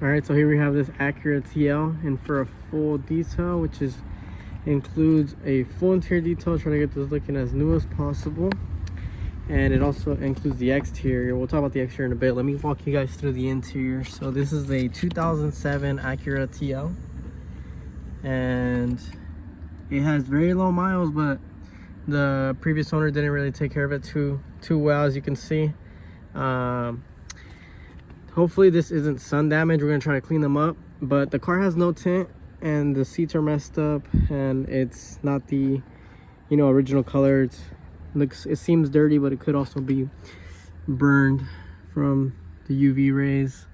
Alright, so here we have this Acura TL, and for a full detail, which includes a full interior detail, trying to get this looking as new as possible. And it also includes the exterior. We'll talk about the exterior in a bit. Let me walk you guys through the interior. So this is a 2007 Acura TL, and it has very low miles, but the previous owner didn't really take care of it too well, as you can see. Hopefully this isn't sun damage. We're gonna try to clean them up, but the car has no tint and the seats are messed up, and it's not the original color. It seems dirty, but it could also be burned from the UV rays.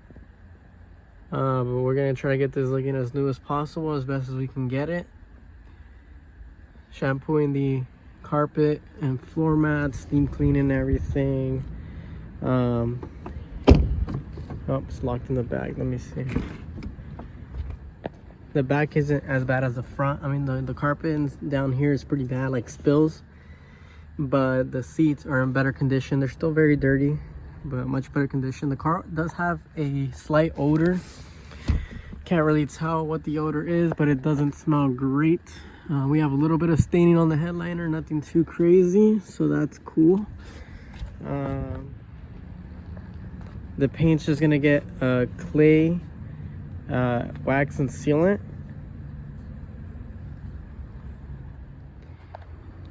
But we're gonna try to get this looking as new as possible, as best as we can get it. Shampooing the carpet and floor mats, steam cleaning everything. Oh, it's locked in the back. Let me see. The back isn't as bad as the front. I mean, the carpet down here is pretty bad, like spills. But the seats are in better condition. They're still very dirty, but much better condition. The car does have a slight odor. Can't really tell what the odor is, but it doesn't smell great. We have a little bit of staining on the headliner, nothing too crazy, so that's cool. The paint's just gonna get clay, wax, and sealant.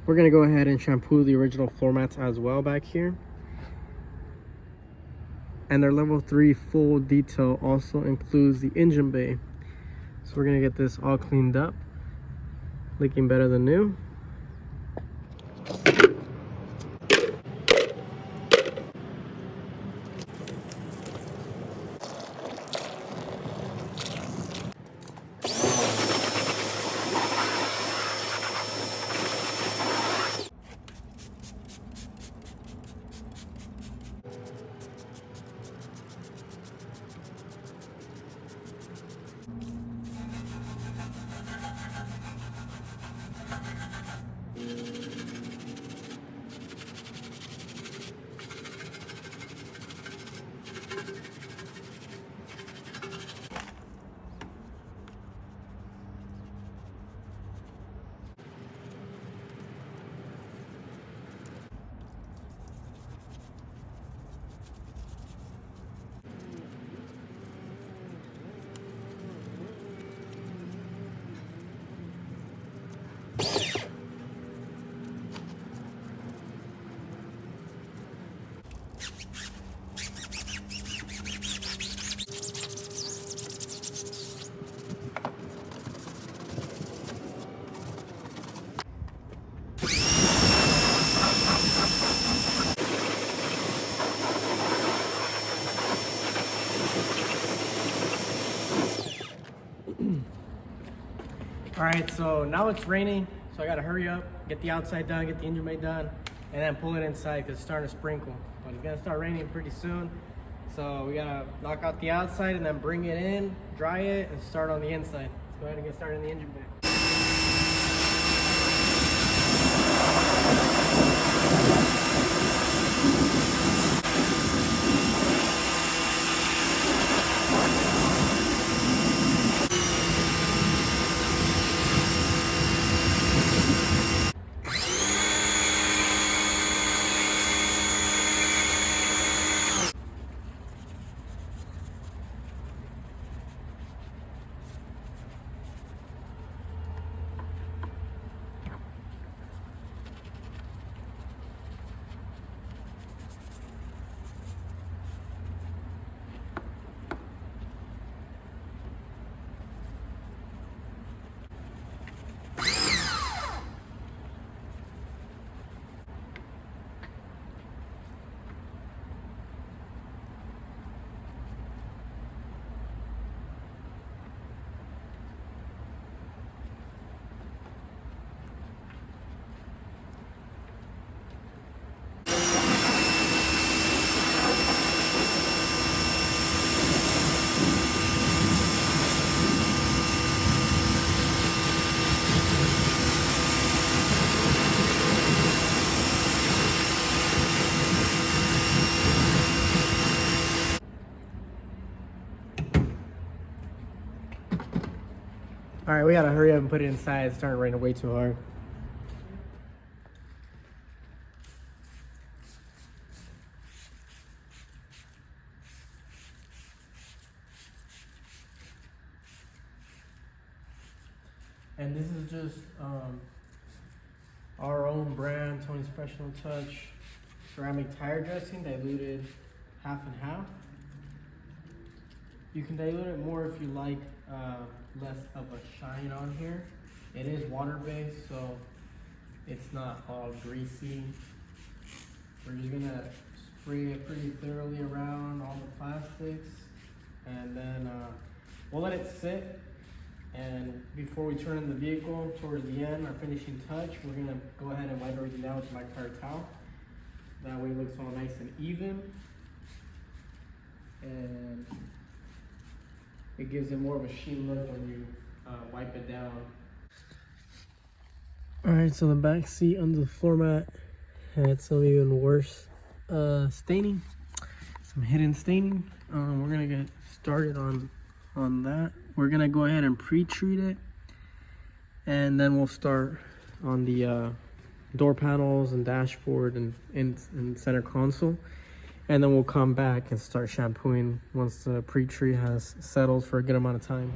We're gonna go ahead and shampoo the original floor mats as well back here. And their level 3 full detail also includes the engine bay. So we're gonna get this all cleaned up, looking better than new. All right, so now it's raining, so I gotta hurry up, get the outside done, get the engine bay done, and then pull it inside because it's starting to sprinkle. But it's gonna start raining pretty soon, so we gotta knock out the outside and then bring it in, dry it, and start on the inside. Let's go ahead and get started in the engine bay. All right, we gotta hurry up and put it inside. It's starting to rain way too hard. And this is just our own brand, Tony's Professional Touch ceramic tire dressing, diluted half and half. You can dilute it more if you like less of a shine on here. It is water-based, so it's not all greasy. We're just gonna spray it pretty thoroughly around all the plastics, and then we'll let it sit. And before we turn in the vehicle, towards the end, our finishing touch, we're gonna go ahead and wipe everything down with my car towel. That way it looks all nice and even. And it gives it more of a sheen look when you wipe it down. All right, so the back seat under the floor mat had some even worse staining, some hidden staining. We're gonna get started on that. We're gonna go ahead and pre-treat it, and then we'll start on the door panels and dashboard and center console, and then we'll come back and start shampooing once the pre-treat has settled for a good amount of time.